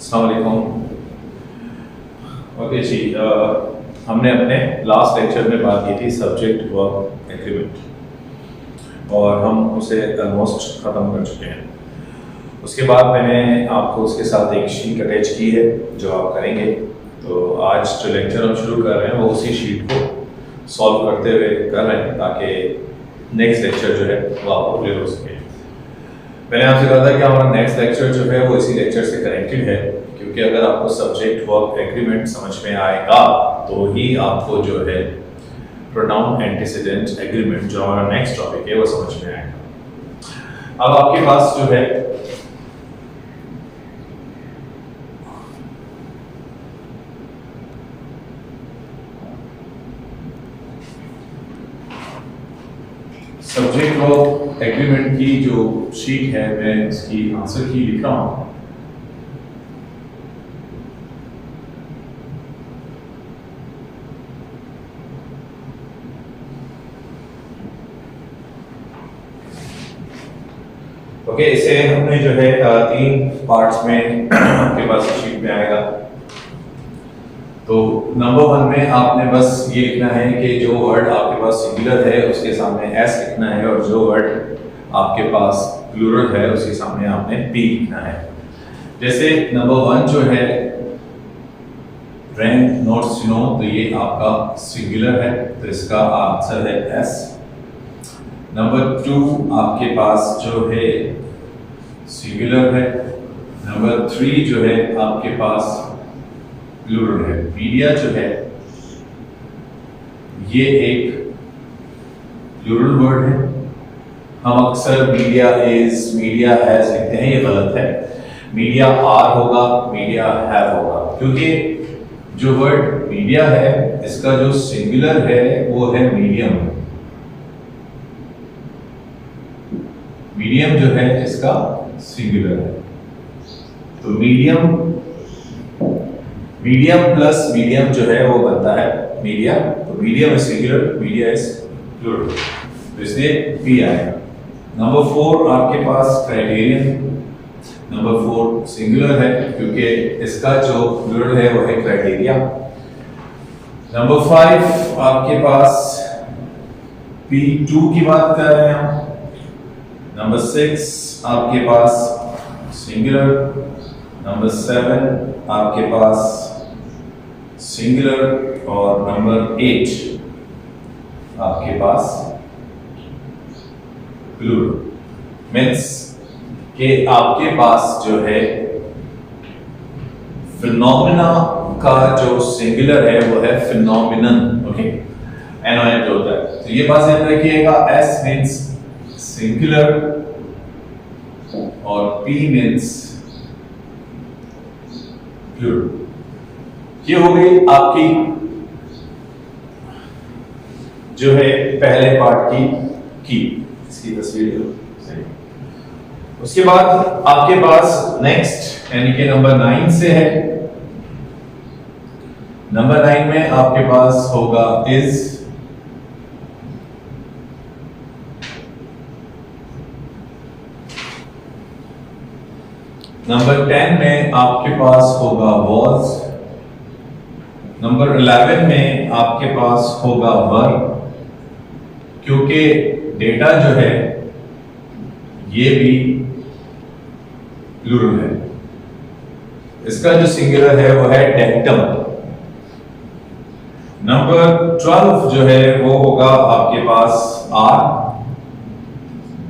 अस्सलाम वालेकुम। ओके जी, हमने अपने लास्ट लेक्चर में बात की थी सब्जेक्ट वर्ब एग्रीमेंट और हम उसे ऑलमोस्ट ख़त्म कर चुके हैं। उसके बाद मैंने आपको उसके साथ एक शीट अटैच की है जो आप करेंगे। तो आज जो लेक्चर हम शुरू कर रहे हैं वो उसी शीट को सॉल्व करते हुए कर रहे हैं ताकि नेक्स्ट लेक्चर जो है वो आपको क्लियर हो सके। मैंने आपसे कहा था कि हमारा नेक्स्ट लेक्चर जो है वो इसी लेक्चर से कनेक्टेड है, क्योंकि अगर आपको सब्जेक्ट वर्ब एग्रीमेंट समझ में आएगा तो ही आपको जो है प्रोनाउन एंटीसीडेंट एग्रीमेंट जो हमारा नेक्स्ट टॉपिक है वो समझ में आएगा। अब आपके पास जो है सब्जेक्ट वर्ब एग्रीमेंट की जो शीट है मैं इसकी आंसर की लिख रहा हूं। ओके, इसे हमने जो है 3 पार्ट्स में आपके पास शीट में आएगा। तो नंबर 1 में आपने बस ये लिखना है कि जो वर्ड आपके पास सिंगुलर है उसके सामने एस लिखना है और जो वर्ड आपके पास प्लूरल है उसके सामने आपने पी लिखना है। जैसे नंबर 1 जो है रैंक नोट्स नो, तो ये आपका सिंगुलर है तो इसका आंसर है एस। नंबर 2 आपके पास जो है सिंगुलर है। नंबर 3 जो है आपके पास प्लूरल है। मीडिया जो है ये एक प्लूरल वर्ड है। हम अक्सर मीडिया इज, मीडिया हैज लिखते हैं, ये गलत है। मीडिया आर होगा, मीडिया हैव होगा, क्योंकि जो वर्ड मीडिया है इसका जो सिंगुलर है वो है मीडियम। मीडियम जो है इसका सिंगुलर है। तो मीडियम प्लस मीडियम जो है वो बनता है मीडिया। तो medium is singular, media is plural, तो इसलिए पी आएगा। नंबर 4 आपके पास क्राइटेरियन। नंबर 4 सिंगुलर है क्योंकि इसका जो प्लूरल है वो है क्राइटेरिया। नंबर 5 आपके पास P2 की बात कर रहे हैं हम। नंबर 6 आपके पास सिंगुलर। नंबर 7 आपके पास सिंगुलर और नंबर 8 आपके पास प्लूरल। मीन्स कि आपके पास जो है फिनोमिना का जो सिंगुलर है वो है फिनोमिनन। ओके, एनओएन जो होता है, तो ये बात ध्यान रखिएगा। एस मीन्स सिंगुलर और P मीन्स प्लूरल। ये हो गई आपकी जो है पहले पार्ट की इसकी तस्वीर सही। उसके बाद आपके पास नेक्स्ट यानी कि नंबर 9 से है। नंबर 9 में आपके पास होगा इज। नंबर 10 में आपके पास होगा was। नंबर 11 में आपके पास होगा were, क्योंकि डेटा जो है ये भी प्लूरल है। इसका जो सिंगुलर है वो है डेक्टम। नंबर 12 जो है वो होगा आपके पास आर।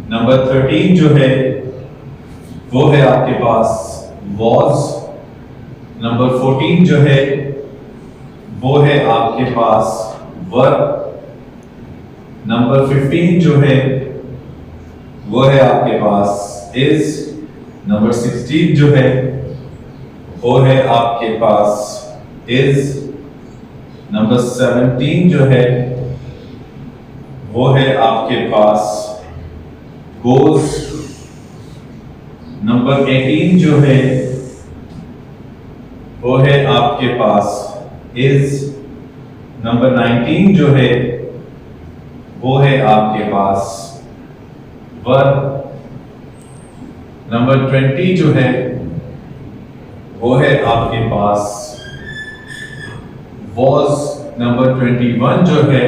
नंबर 13 जो है वो है आपके पास was। नंबर 14 जो है वो है आपके पास were। नंबर 15 जो है वो है आपके पास is। नंबर 16 जो है वो है आपके पास is। नंबर 17 जो है वो है आपके पास goes। नंबर 18 जो है वो है आपके पास is। नंबर 19 जो है वो है आपके पास were। नंबर 20 जो है वो है आपके पास was नंबर 21 जो है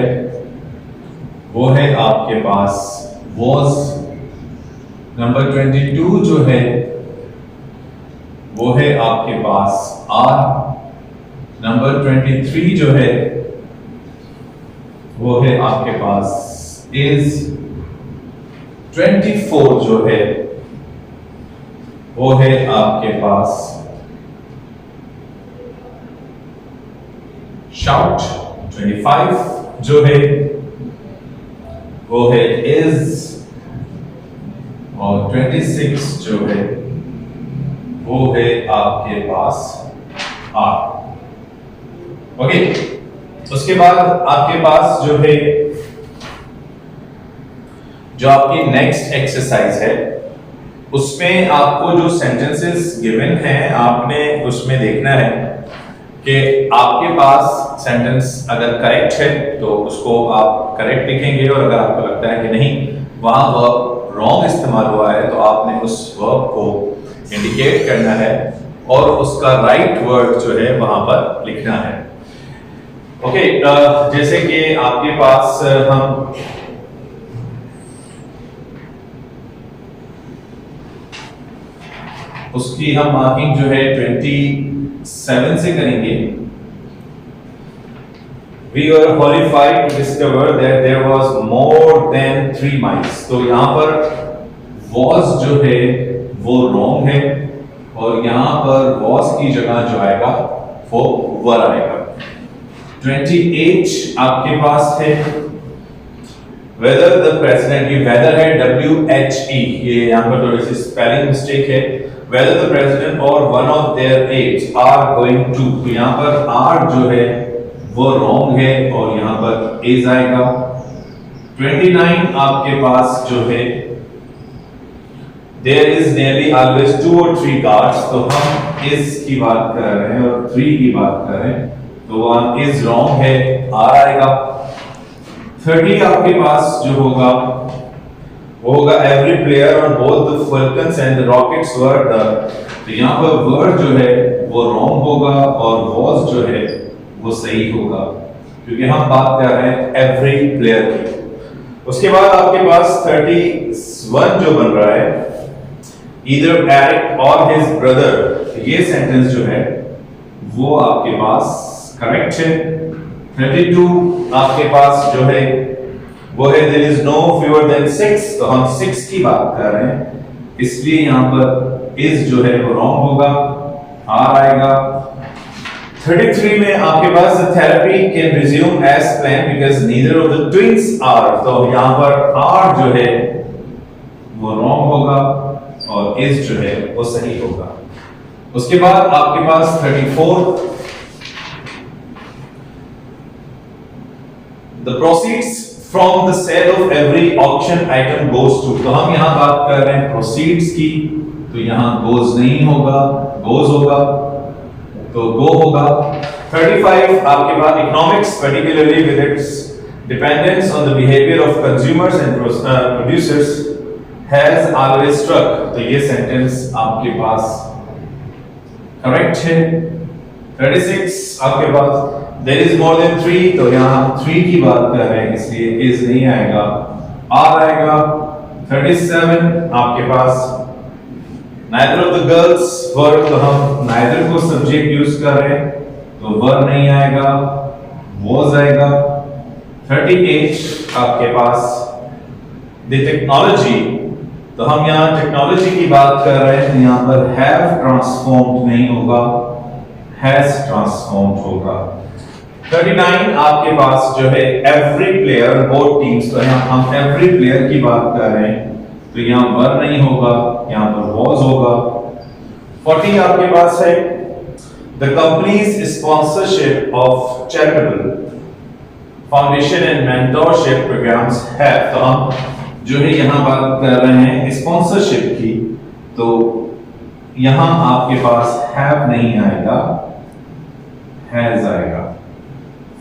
वो है आपके पास was नंबर 22 जो है वो है आपके पास are नंबर 23 जो है वो है आपके पास is 24 जो है वो है आपके पास shout 25 जो है वो है is और 26 जो है वो है आपके पास are। ओके, उसके बाद आपके पास जो है जो आपकी नेक्स्ट एक्सरसाइज है उसमें आपको जो सेंटेंसेस गिवन हैं आपने उसमें देखना है कि आपके पास सेंटेंस अगर करेक्ट है तो उसको आप करेक्ट लिखेंगे और अगर आपको लगता है कि नहीं वहां वर्ब रॉन्ग इस्तेमाल हुआ है तो आपने उस वर्ब को इंडिकेट करना है और उसका राइट वर्ड जो है वहां पर लिखना है। ओके, जैसे कि आपके पास हम उसकी हम मार्किंग जो है 27 से करेंगे। We were horrified to discover that there was more than 3 miles। तो यहाँ पर was जो है वो wrong है और यहाँ पर was की जगह जो आएगा वो were आएगा। 28 आपके पास है whether the president, ये weather है WHE, ये यहाँ पर थोड़ी सी स्पेलिंग मिस्टेक है। whether the president or one of their aides are going to, तो यहाँ पर are जो है वो wrong है और यहाँ पर is आएगा। 29 आपके पास जो है there is nearly always 2 or 3 guards, तो हम is की बात कर रहे हैं और 3 की बात कर रहे हैं तो वहां is wrong है, are आएगा। 30 आपके पास जो होगा वो होगा every player on both the Falcons and the Rockets were the, तो यहाँ पर word जो है वो wrong होगा और was जो है वो सही होगा क्योंकि हम बात कर रहे हैं every player की। उसके बाद आपके पास 31 जो बन रहा है either Eric or his brother, ये सेंटेंस जो है वो आपके पास करेक्ट है। 32 आपके पास जो है वो है there is no fewer than 6, तो हम 6 की बात कर रहे हैं इसलिए यहाँ पर is जो है वो wrong होगा, are आएगा। 33 में आपके पास the therapy can resume as planned because neither of the twins are, तो यहाँ पर are जो है वो wrong होगा और is जो है वो सही होगा। उसके बाद आपके पास 34 the proceeds from the sale of every auction item goes to, तो हम यहाँ बात कर रहे हैं proceeds की तो यहाँ goes नहीं होगा goes होगा तो go होगा। 35 आपके पास economics particularly with its dependence on the behavior of consumers and producers has always struck, तो ये sentence आपके पास correct है। 36 आपके पास there is more than 3, तो यहाँ 3 की बात कर रहे हैं इसलिए is नहीं आएगा, are आएगा। 37 आपके पास neither of the girls were, तो हम neither को subject यूज कर रहे हैं तो were नहीं आएगा, was आएगा। 38 आपके पास the technology, तो हम यहाँ टेक्नोलॉजी की बात कर रहे हैं तो यहाँ पर have transformed नहीं होगा, has transformed होगा। 39 आपके पास जो है every player both teams, तो यहाँ हम every player की बात कर रहे हैं तो यहाँ were नहीं होगा, यहाँ पर was होगा। 40 आपके पास है the company's sponsorship of charitable foundation and mentorship programs have, तो हम जो है यहाँ बात कर रहे हैं स्पॉन्सरशिप की तो यहाँ आपके पास have नहीं आएगा, has आएगा।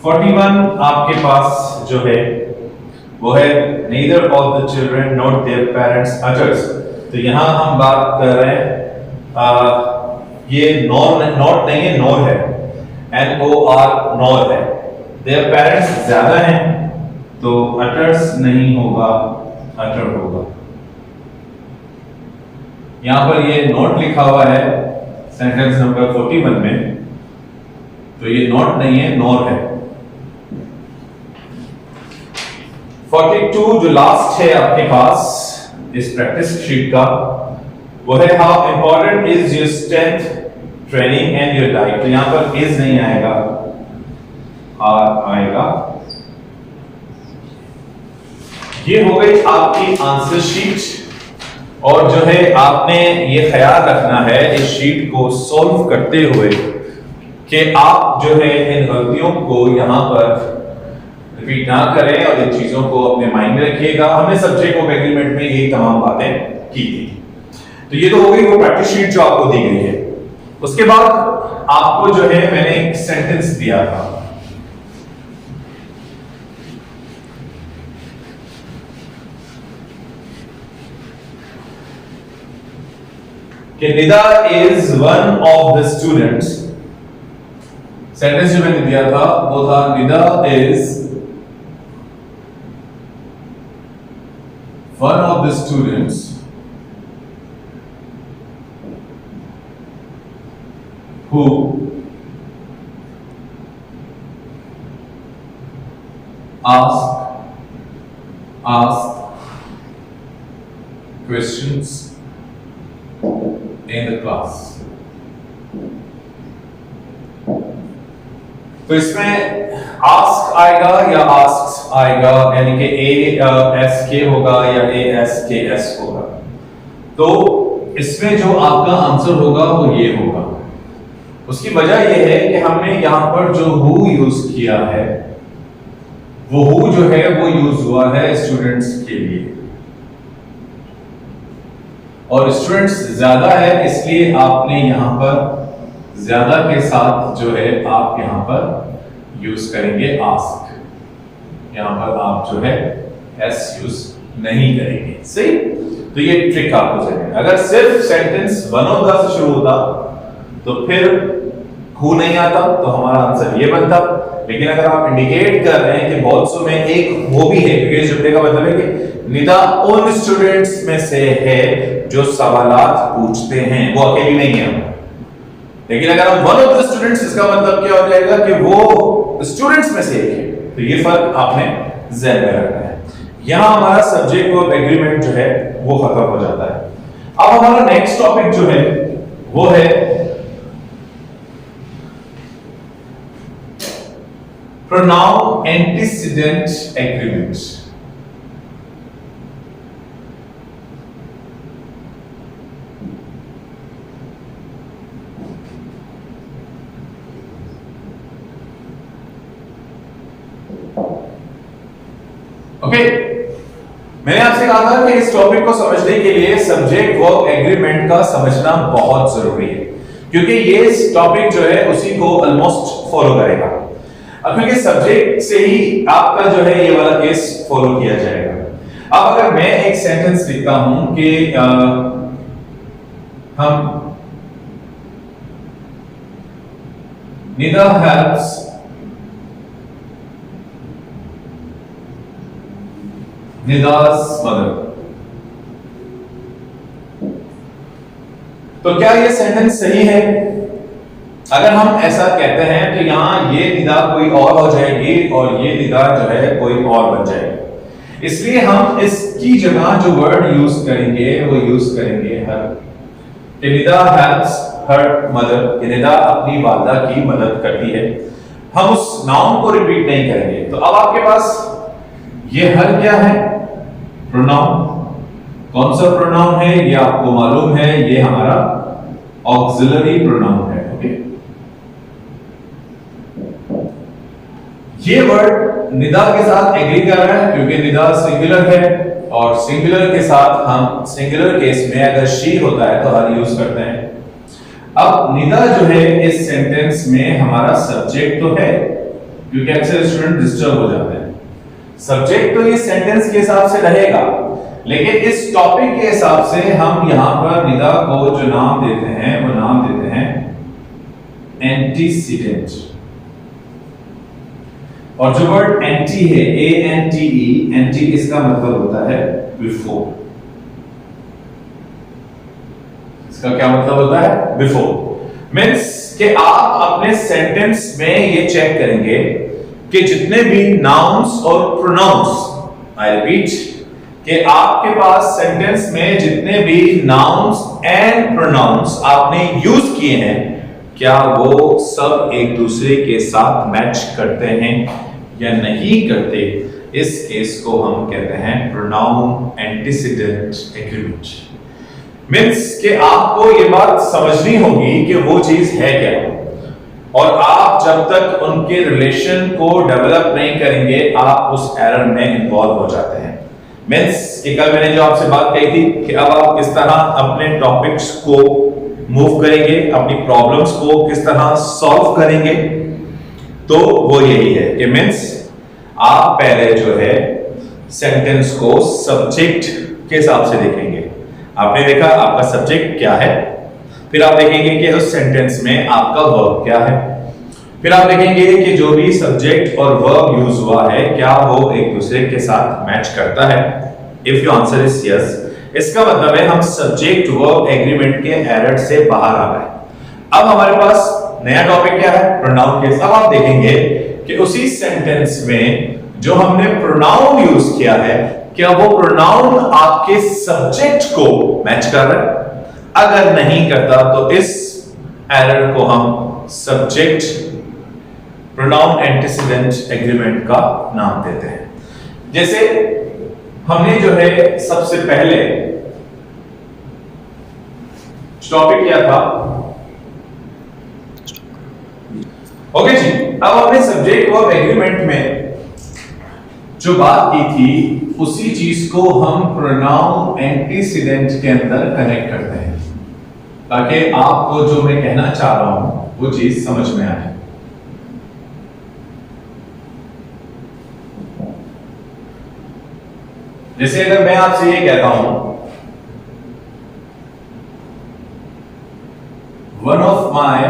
41 आपके पास जो है वो है neither of the children nor their parents utters, तो यहाँ हम बात कर रहे हैं ये नॉर नॉट नहीं है, नॉर है, NOR नॉर है। देयर पेरेंट्स ज्यादा हैं तो अटर्स नहीं होगा, अटर होगा। यहां पर ये नॉट लिखा हुआ है सेंटेंस नंबर 41 में, तो ये नॉट नहीं है, नॉर है। 42 जो लास्ट है आपके पास इस प्रैक्टिस शीट का, वो है how important is your strength training and your diet. तो यहां पर इज नहीं आएगा, आर आएगा। ये हो गई आपकी आंसर शीट। और जो है आपने ये ख्याल रखना है इस शीट को सॉल्व करते हुए कि आप जो है इन गलतियों को यहां पर रिपीट ना करें और इन चीजों को अपने माइंड में रखिएगा। हमने सब्जेक्ट ऑफ एग्रीमेंट में यही तमाम बातें की थी। तो ये तो हो गई वो प्रैक्टिस शीट जो आपको दी गई है। उसके बाद आपको जो है मैंने एक सेंटेंस दिया था, कि Nida is one of the students. Sentence जो मैंने दिया था वो था Nida is one of the students who ask questions in the class। तो इसमें ask आएगा या asks आएगा, यानी कि ASK होगा या ASKS होगा। तो इसमें जो आपका आंसर होगा वो ये होगा। उसकी वजह यह है कि हमने यहां पर जो who यूज किया है, वो who जो है वो यूज हुआ है स्टूडेंट्स के लिए, और स्टूडेंट्स ज्यादा है इसलिए आपने यहां पर ज्यादा के साथ जो है आप यहां पर यूज करेंगे आस्क। यहां पर आप जो है एस यूज नहीं करेंगे। सही? तो ये ट्रिक आपको चाहिए। अगर सिर्फ सेंटेंस वन ऑफ द से शुरू होता तो फिर हु नहीं आता तो हमारा आंसर ये बनता। लेकिन अगर आप इंडिकेट कर रहे हैं कि बहुत सो में एक वो भी है, क्योंकि शब्द का मतलब है कि निदा उन स्टूडेंट्स में से है जो सवालात पूछते हैं, वो अकेली नहीं है। लेकिन अगर हम वन ऑफ द स्टूडेंट्स, इसका मतलब क्या हो जाएगा कि वो स्टूडेंट्स में से एक है। तो ये फर्क आपने ज़हन में रखना है। यहां हमारा सब्जेक्ट वर्ब एग्रीमेंट जो है वो खत्म हो जाता है। अब हमारा नेक्स्ट टॉपिक जो है वो है pronoun antecedent agreement। ओके, मैंने आपसे कहा था कि इस टॉपिक को समझने के लिए सब्जेक्ट वर्ब एग्रीमेंट का समझना बहुत जरूरी है, क्योंकि ये टॉपिक जो है उसी को ऑलमोस्ट फॉलो करेगा। अब क्योंकि सब्जेक्ट से ही आपका जो है ये वाला केस फॉलो किया जाएगा। अब अगर मैं एक सेंटेंस लिखता हूं कि हम निदा हेल्प्स निदास मदर, तो क्या ये सेंटेंस सही है? अगर हम ऐसा कहते हैं तो यहां ये निदा कोई और हो जाएगी और ये निदा जो है कोई और बन जाएगी। इसलिए हम इसकी जगह जो वर्ड यूज करेंगे वो यूज करेंगे her. Nida helps her mother, Nida अपनी वालिदा की मदद करती है। हम उस नाउन को रिपीट नहीं करेंगे। तो अब आपके पास ये हर क्या है? प्रोनाउन। कौन सा प्रोनाउन है ये आपको मालूम है, ये हमारा ऑक्सिलरी प्रोनाउन है। ओके, ये वर्ड निदा के साथ एग्री कर रहा है क्योंकि निदा सिंगुलर है, और सिंगुलर के साथ हम सिंगुलर केस में अगर शी होता है तो हर यूज करते हैं। अब निदा जो है इस सेंटेंस में हमारा सब्जेक्ट तो है, क्योंकि अक्सर स्टूडेंट डिस्टर्ब हो जाते हैं। सब्जेक्ट तो ये सेंटेंस के हिसाब से रहेगा, लेकिन इस टॉपिक के हिसाब से हम यहां पर निदा को जो नाम देते हैं वो नाम देते हैं एंटीसीडेंट, और जो वर्ड एंटी है ANTE, एंटी इसका मतलब होता है बिफोर। इसका क्या मतलब होता है? बिफोर। मीन्स कि आप अपने सेंटेंस में ये चेक करेंगे कि जितने भी नाउन्स और प्रोनाउंस, आई रिपीट, कि आपके पास सेंटेंस में जितने भी नाउन्स एंड प्रोनाउंस आपने यूज किए हैं, क्या वो सब एक दूसरे के साथ मैच करते हैं या नहीं करते। इस केस को हम कहते हैं प्रोनाउन एंटीसीडेंट एग्रीमेंट। मीन्स कि आपको ये बात समझनी होगी कि वो चीज है क्या, और आप जब तक उनके रिलेशन को डेवलप नहीं करेंगे आप उस एरर में इन्वॉल्व हो जाते हैं। मीन्स कि कल मैंने जो आपसे बात कही थी कि अब आप किस तरह अपने टॉपिक्स को मूव करेंगे, अपनी प्रॉब्लम्स को किस तरह सॉल्व करेंगे, तो वो यही है कि मीन्स आप पहले जो है सेंटेंस को सब्जेक्ट के हिसाब से देखेंगे। आपने देखा आपका सब्जेक्ट क्या है, फिर आप देखेंगे कि उस सेंटेंस में आपका वर्ब क्या है, फिर आप देखेंगे कि जो भी सब्जेक्ट और वर्ब यूज हुआ है क्या वो एक दूसरे के साथ मैच करता है। If your answer is yes, इसका मतलब है हम सब्जेक्ट वर्ब एग्रीमेंट के एरर से बाहर आ गए। अब हमारे पास नया टॉपिक क्या है? Pronoun case. अब आप देखेंगे कि उसी सेंटेंस में जो हमने प्रोनाउन यूज किया है, क्या वो प्रोनाउन आपके सब्जेक्ट को मैच कर रहा है? अगर नहीं करता तो इस एरर को हम सब्जेक्ट प्रोनाउन एंटीसीडेंट एग्रीमेंट का नाम देते हैं। जैसे हमने जो है सबसे पहले टॉपिक क्या था? ओके जी, अब हमने सब्जेक्ट वर्ब एग्रीमेंट में जो बात की थी उसी चीज को हम प्रोनाउन एंटीसीडेंट के अंदर कनेक्ट करते हैं, ताकि आपको जो मैं कहना चाह रहा हूं वो चीज समझ में आए। जैसे अगर मैं आपसे ये कहता हूं, one of my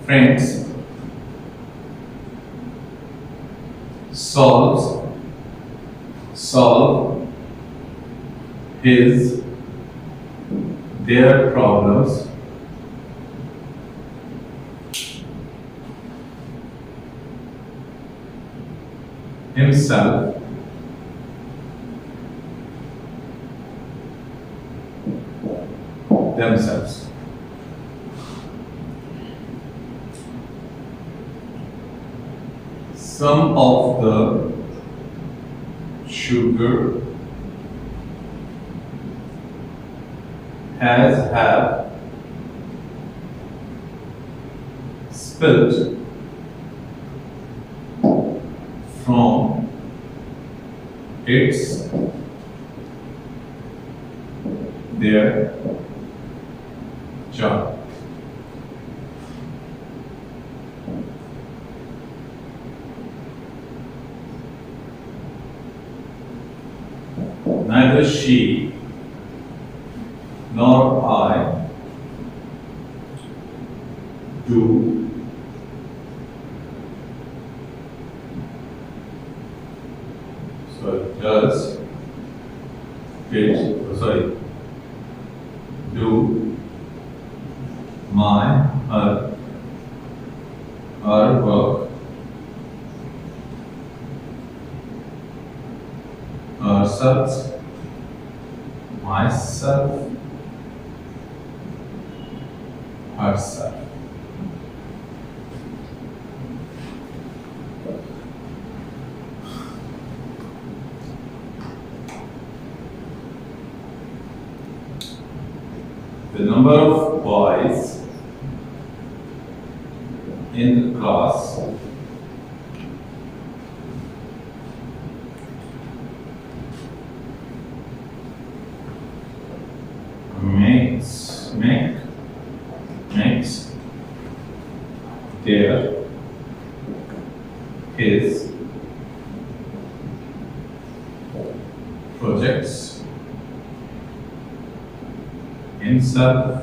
friends solve their problems himself themselves. Some of the sugar have spilled from their jar. Neither she nor I do does it do my her work myself herself. The number of boys in the class makes his projects himself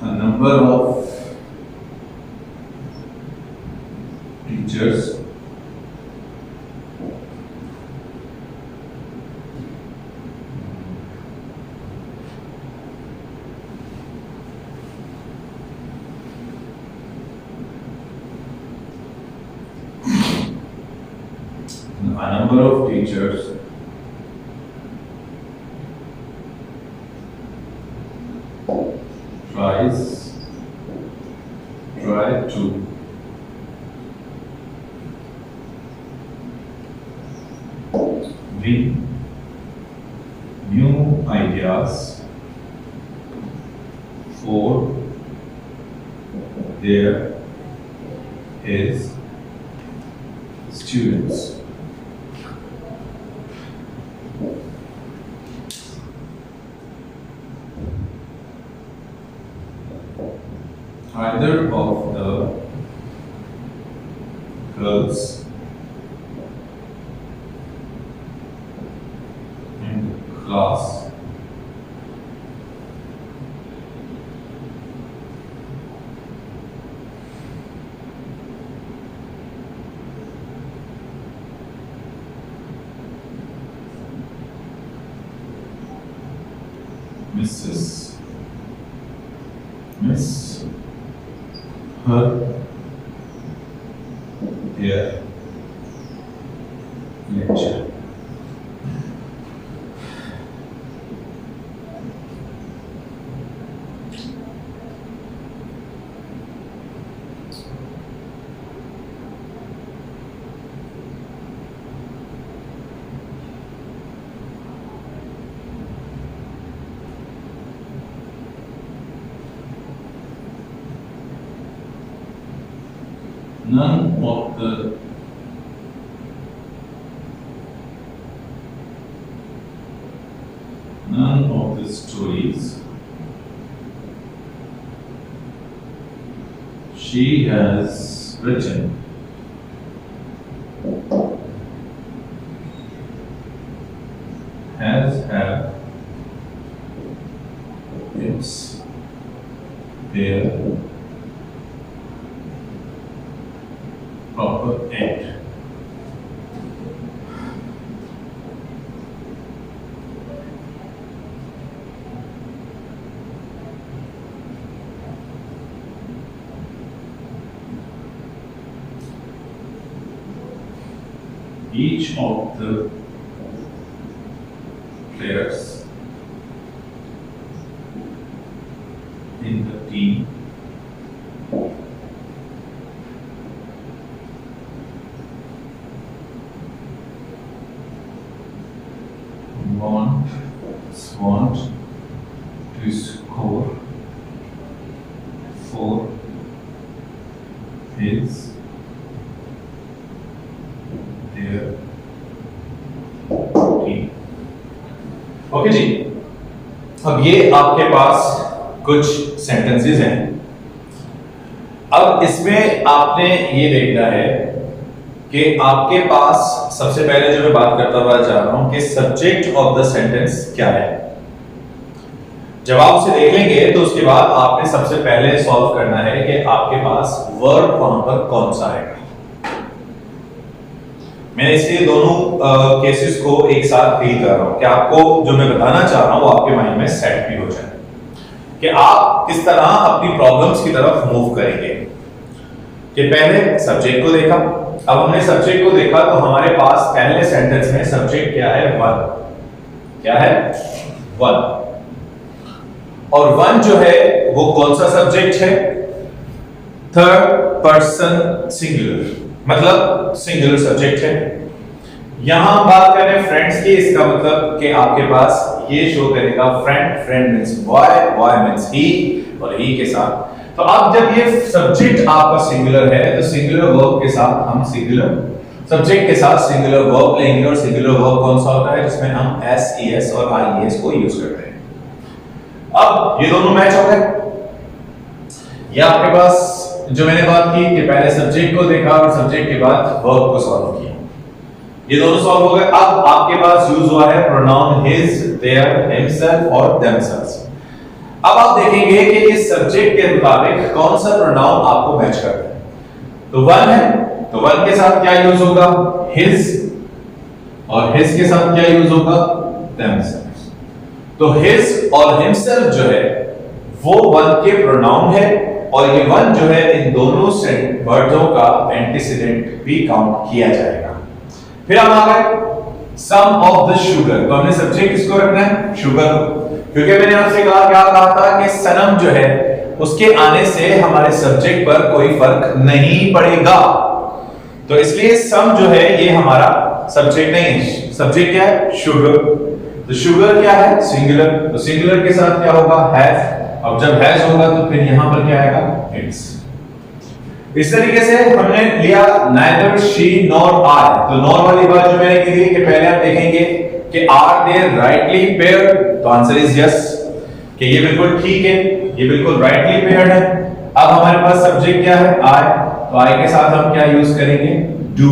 a number of teachers try to bring new ideas for their his students. Either of the girls in the class miss her their lecture. None of the stories she has written has had its their proper end. Each of the players in the team want to score for his their team. Okay जी, अब ये आपके पास कुछ sentences हैं। अब इसमें आपने ये देखना है कि आपके पास सबसे पहले जो मैं बात करता हुआ जा रहा हूं कि सब्जेक्ट ऑफ द सेंटेंस क्या है। जब आप उसे देख लेंगे तो उसके बाद आपने सबसे पहले सॉल्व करना है कि आपके पास वर्ब वहां पर कौन सा आएगा। मैं इसलिए दोनों केसेस को एक साथ डील कर रहा हूं कि आपको जो मैं बताना चाह रहा हूं वो आपके माइंड में सेट भी हो जाए कि आप किस तरह अपनी प्रॉब्लम्स की तरफ मूव करेंगे। कि पहले सब्जेक्ट को देखा, अब हमने सब्जेक्ट को देखा तो हमारे पास पहले सेंटेंस में सब्जेक्ट क्या है, वन। क्या है, वन। और वन जो है वो कौन सा सब्जेक्ट है, थर्ड पर्सन सिंगुलर, मतलब सिंगुलर सब्जेक्ट है। यहां हम बात कर रहे हैं फ्रेंड्स की, इसका मतलब कि आपके पास ये शो करेगा friend, friend means boy, boy means he, और ही के साथ। तो अब जब ये सब्जेक्ट आपका सिंगुलर है तो सिंगुलर वर्ब के साथ हम सिंगुलर सब्जेक्ट के साथ सिंगुलर वर्ब लेंगे, और सिंगुलर वर्ब कौन सा होता है जिसमें हम एस, ईएस और आईएस को यूज करते हैं। अब ये दोनों मैच हो गए। ये आपके पास जो मैंने बात की कि पहले सब्जेक्ट को देखा और सब्जेक्ट के बाद वर्ब को सॉल्व किया, ये दोनों सॉल्व हो गए। अब आपके पास यूज हुआ है प्रोनाउन हिज, देयर, हिमसेल्फ और देमसेल्व्स। अब आप देखेंगे कि इस सब्जेक्ट के मुताबिक कौन सा प्रोनाउन आपको मैच करता है। तो वन है, तो वन के साथ क्या यूज होगा, हिज, और हिज के साथ क्या यूज होगा, themselves। तो हिज और हिमसेल्फ जो है वो वन के प्रोनाउन है, और ये वन जो है इन दोनों से वर्डों का एंटीसीडेंट भी काउंट किया जाएगा। फिर हम आ गए सम ऑफ द शुगर, तो हमने सब्जेक्ट किसको रखना है, शुगर, क्योंकि मैंने आपसे क्या कहा था कि सनम जो है उसके आने से हमारे सब्जेक्ट पर कोई फर्क नहीं पड़ेगा, तो इसलिए सम जो है ये हमारा सब्जेक्ट नहीं है। सब्जेक्ट क्या है, शुगर, तो शुगर क्या है, सिंगुलर, तो सिंगुलर के साथ क्या होगा, हैज, अब जब हैज होगा तो फिर यहां पर क्या आएगा, इट्स। इस तरीके से हमने लिया neither she nor I, तो नॉर वाली बात जो मैंने की थी कि पहले आप देखेंगे कि आर दे राइटली पेयर्ड, तो आंसर इज यस, कि ये बिल्कुल ठीक है, ये बिल्कुल राइटली पेयर्ड है। अब हमारे पास सब्जेक्ट क्या है, आई, तो आई के साथ हम क्या यूज करेंगे, डू,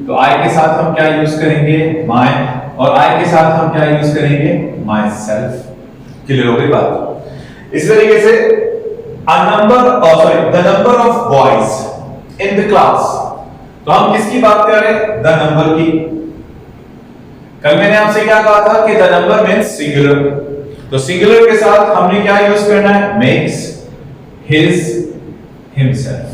तो आई के साथ हम क्या यूज करेंगे, माय, और आई के साथ हम क्या यूज करेंगे, माय सेल्फ। क्लियर हो गई बात। इस तरीके से the number of boys in the class, तो हम किसकी बात कर रहे हैं, द नंबर की। कल मैंने आपसे क्या कहा था कि द नंबर मींस सिंगुलर, तो सिंगुलर के साथ हमने क्या यूज करना है, मेक्स, हिज, हिमसेल्फ।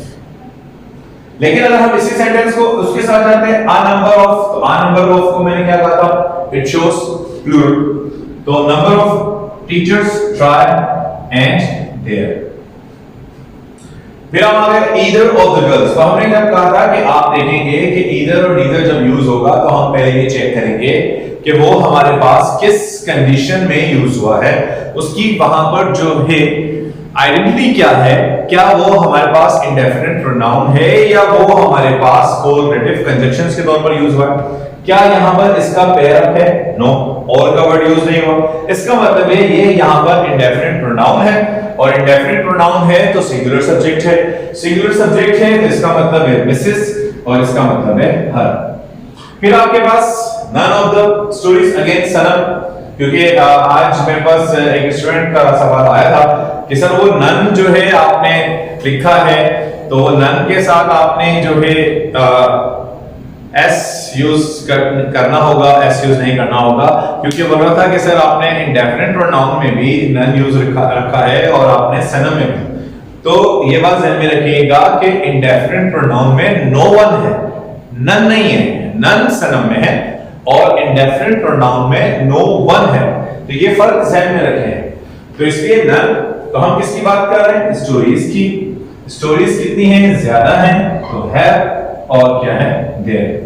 लेकिन अगर हम इसी सेंटेंस को उसके साथ जाते हैं a number of, तो a number of को मैंने क्या कहा था, इट शोस प्लूरल, तो number of teachers try and there. फिर हम आ गए ईदर ऑफ द गर्ल्स, तो हमने जब कहा था कि आप देखेंगे कि ईदर और नीदर जब यूज होगा तो हम पहले ये चेक करेंगे कि वो हमारे पास किस कंडीशन में यूज हुआ है, उसकी वहां पर जो है आइडेंटिटी क्या है, क्या वो हमारे पास इंडेफिनिट प्रोनाउन है या वो हमारे पास कोऑपरेटिव कंजंक्शंस के तौर पर यूज हुआ है, क्या यहां पर इसका पेयर अप है, नो, और का वर्ड यूज नहीं हुआ, इसका मतलब है ये यहां पर इंडेफिनिट प्रोनाउन है, और इंडेफिनिट प्रोनाउन है तो सिंगुलर सब्जेक्ट है, सिंगुलर सब्जेक्ट है तो इसका मतलब है मिसेस, और इसका मतलब है हर। फिर आपके पास none of the stories, again Sanam, क्योंकि आज मेरे पास एक स्टूडेंट का सवाल आया था कि सर वो नन जो है आपने लिखा है, तो वो नन के साथ आपने जो है एस यूज करना होगा, एस यूज नहीं करना होगा, क्योंकि बोल रहा था कि सर आपने इंडेफिनिट प्रोनाउन में भी नन यूज रखा है और आपने सनम में भी, तो ये बात ध्यान में रखिएगा कि इंडेफिनिट प्रोनाउन में नो वन है, नन नहीं है, नन सनम में है, और इंडेफिनिट प्रोनाउन में नो वन है, तो ये फर्क ध्यान में रखें। तो इसलिए नन, तो हम किसकी बात कर रहे हैं, स्टोरीज की, स्टोरीज कितनी हैं, ज्यादा हैं, तो है, और क्या है, देयर।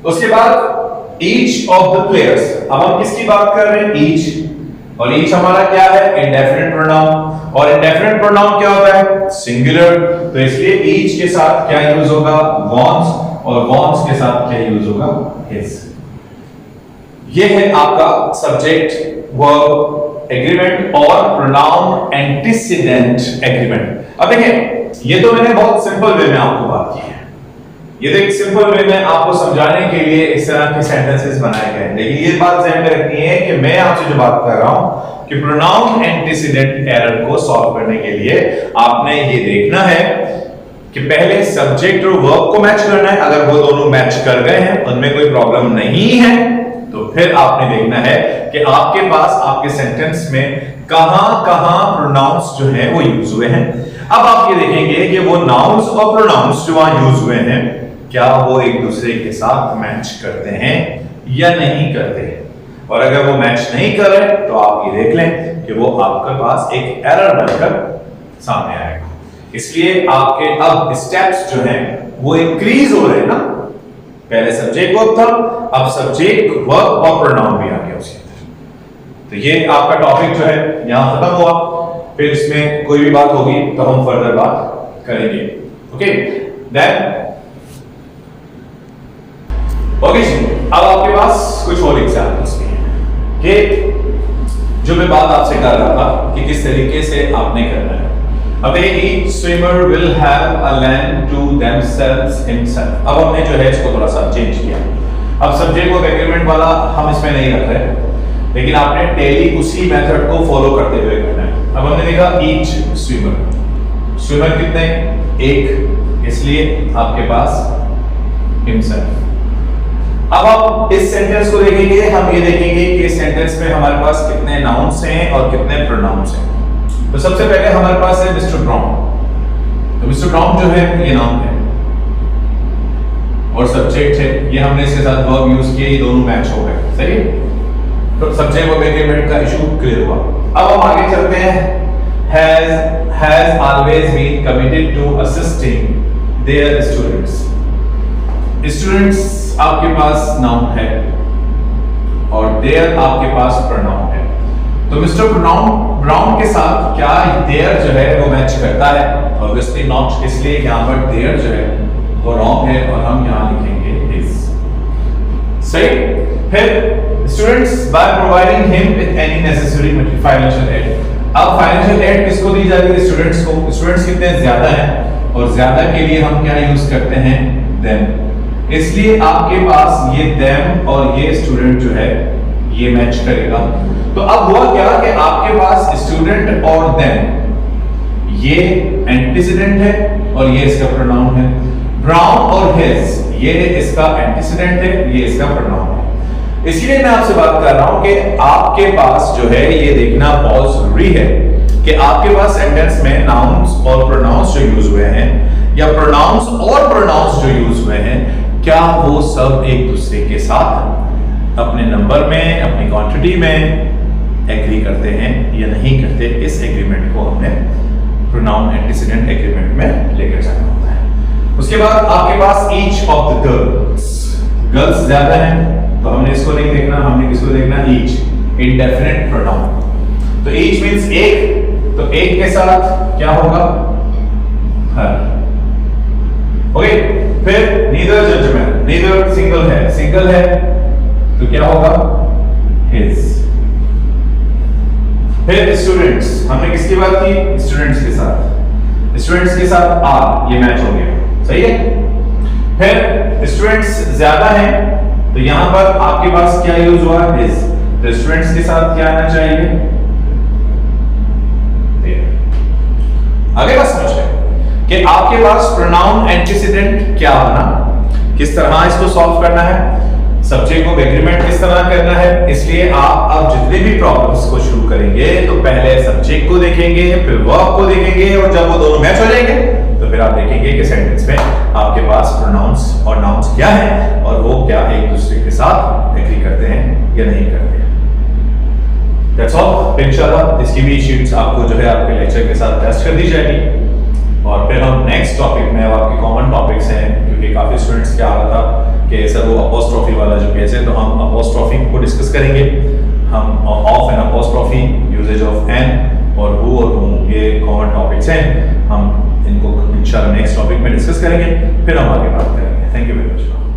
उसके बाद ईच ऑफ द प्लेयर्स, अब हम किसकी बात कर रहे हैं, ईच, और ईच हमारा क्या है, इंडेफिनिट प्रोनाउन, और इंडेफिनिट प्रोनाउन क्या होता है, सिंगुलर, तो इसलिए ईच के साथ क्या यूज होगा, वॉन्ट्स, और वॉन्ट्स के साथ क्या यूज होगा, हिज। ये है आपका सब्जेक्ट वर्ब एग्रीमेंट और प्रोनाउन एंटीसीडेंट एग्रीमेंट। अब देखिए ये तो मैंने बहुत सिंपल वे में आपको बात की है, ये तो एक सिंपल वे में आपको समझाने के लिए इस तरह के सेंटेंसेस बनाए गए हैं, लेकिन ये बात ध्यान में रखनी है कि मैं आपसे जो बात कर रहा हूं कि प्रोनाउन एंटीसीडेंट एरर को सॉल्व करने के लिए आपने ये देखना है कि पहले सब्जेक्ट और वर्ब को मैच करना है, अगर वो दोनों मैच कर गए हैं, उनमें कोई प्रॉब्लम नहीं है, तो फिर आपने देखना है कि आपके पास आपके सेंटेंस में कहां-कहां प्रोनाउंस जो हैं वो यूज हुए हैं। अब आप ये देखेंगे कि वो नाउन्स और प्रोनाउंस जो वहां यूज हुए हैं, क्या वो एक दूसरे के साथ मैच करते हैं या नहीं करते हैं, और अगर वो मैच नहीं कर रहे तो आप ये देख लें कि वो आपके पास एक एरर बनकर सामने आएगा। इसलिए आपके अब स्टेप्स जो हैं वो इंक्रीज हो रहे हैं ना, पहले सब्जेक्ट वर्ब था, अब सब्जेक्ट वर्ब और प्रोनाउन भी आ गया उसके अंदर। तो ये आपका टॉपिक जो है यहां खत्म हुआ, फिर इसमें कोई भी बात होगी तो हम फर्दर बात करेंगे। ओके देन ओके जी, अब आपके पास कुछ और एग्जांपल्स भी हैं कि जो मैं बात आपसे कर रहा था कि किस तरीके से आपने करना है। अब each swimmer will have a land to themselves himself। अब हमने जो है इसको थोड़ा सा चेंज किया, अब सब्जेक्ट वर्ब एग्रीमेंट वाला हम इसमें नहीं रख रहे, लेकिन आपने डेली उसी मेथड को फॉलो करते हुए करना है। अब हमने देखा ईच स्विमर कितने, एक, इसलिए आपके पास हिमसेल्फ। अब आप इस सेंटेंस को देखेंगे, हम ये देखेंगे कि इस सेंटेंस में हमारे पास कितने नाउन्स हैं और कितने प्रोनाउंस हैं। तो सबसे पहले हमारे पास है मिस्टर ब्राउन। तो मिस्टर ब्राउन जो है ये नाउन है और सब्जेक्ट है, ये हमने इसके साथ वर्ब यूज किए, ये दोनों मैच हो गए, सही है। तो सब्जेक्ट वर्ब एग्रीमेंट का इशू क्लियर हुआ। अब हम आगे चलते हैं। has always been committed to assisting their students। Students आपके पास नाउन है और देयर आपके पास प्रोनाउन है। तो मिस्टर ब्राउन के साथ क्या देयर जो है वो मैच करता है? ऑब्वियसली नॉट, इसलिए यहाँ पर देयर जो है वो रॉन्ग है और हम यहाँ लिखेंगे इज। सही। फिर students by providing him with any necessary financial aid. अब फाइनेंशियल एड किसको दी जाती है? स्टूडेंट्स को। स्टूडेंट्स कितने ज्यादा हैं और ज्यादा के लिए हम क्या यूज करते हैं? देम। इसलिए आपके पास ये देम और ये स्टूडेंट जो है ये मैच करेगा। तो अब हुआ क्या कि आपके पास स्टूडेंट और देम ये एंटीसीडेंट है और ये इसका प्रोनाउन है। ब्राउन और हिज ये इसका एंटीसीडेंट है, ये इसका प्रोनाउन है। इसलिए मैं आपसे बात कर रहा हूं कि आपके पास जो है ये देखना बहुत जरूरी है कि आपके पास सेंटेंस में नाउन्स और प्रोनाउंस जो यूज हुए हैं या प्रोनाउंस और प्रोनाउंस जो यूज हुए हैं, क्या वो सब एक दूसरे के साथ अपने नंबर में, अपनी क्वांटिटी में एग्री करते हैं या नहीं करते। इस एग्रीमेंट को हमने प्रोनाउन एंटीसीडेंट एग्रीमेंट में लेकर जाना होता है। उसके बाद आपके पास ईच ऑफ द गर्ल्स ज्यादा हैं तो हमने इसको नहीं देखना, हमने किसको देखना? Each, indefinite pronoun. तो ईच मींस एक, तो एक के साथ क्या होगा? हर। ओके। फिर नीदर जजमेंट, नीदर सिंगल है तो क्या होगा? हिज। फिर स्टूडेंट्स, हमने किसकी बात की? स्टूडेंट्स के साथ आर, ये मैच हो गया, सही है। फिर स्टूडेंट्स ज्यादा हैं तो यहां पर आपके पास क्या यूज हुआ? हिज। तो स्टूडेंट्स के साथ क्या आना चाहिए? आगे बात समझ रहे कि आपके पास प्रोनाउन एंटीसीडेंट क्या बना, किस तरह इसको सॉल्व करना है, सब्जेक्ट को एग्रीमेंट किस तरह करना है। इसलिए आप अब जितने भी प्रॉब्लम्स को शुरू करेंगे तो पहले सब्जेक्ट को देखेंगे, फिर वर्ब को देखेंगे और जब वो दोनों मैच हो जाएंगे तो फिर आप देखेंगे कि सेंटेंस में आपके पास प्रोनाउंस और नाउन्स क्या है और वो क्या एक दूसरे के साथ एग्री करते हैं या नहीं करते। That's all. इंशाल्लाह इसकी भी शीट्स आपको जो है आपके लेक्चर के साथ टेस्ट कर दी जाएगी और फिर हम नेक्स्ट टॉपिक में, आपके कॉमन टॉपिक्स हैं क्योंकि काफी स्टूडेंट्स क्या आ रहा था कि सर वो अपोस्ट्रोफी वाला जो केस है, तो हम अपोस्ट्रोफी को डिस्कस करेंगे। हम of and apostrophe, usages of an और हु और whom, ये कॉमन टॉपिक्स हैं। हम इनको इंशाल्लाह नेक्स्ट टॉपिक में डिस्कस करेंगे, फिर हम आगे बात करेंगे। Thank you very much.